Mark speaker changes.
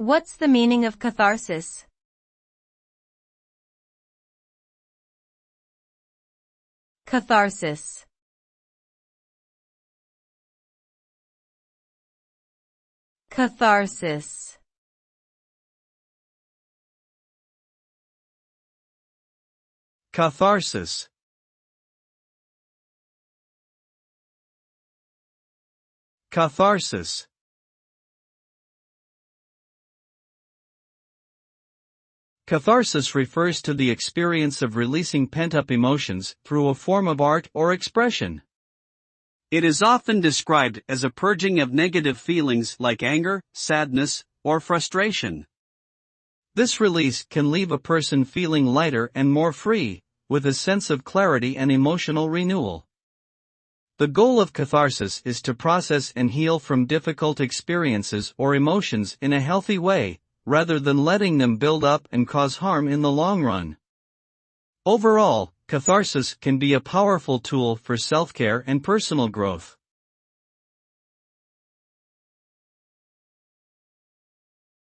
Speaker 1: What's the meaning of catharsis? Catharsis. Catharsis.
Speaker 2: Catharsis. Catharsis. Catharsis refers to the experience of releasing pent-up emotions through a form of art or expression. It is often described as a purging of negative feelings like anger, sadness, or frustration. This release can leave a person feeling lighter and more free, with a sense of clarity and emotional renewal. The goal of catharsis is to process and heal from difficult experiences or emotions in a healthy way, rather than letting them build up and cause harm in the long run. Overall, catharsis can be a powerful tool for self-care and personal growth.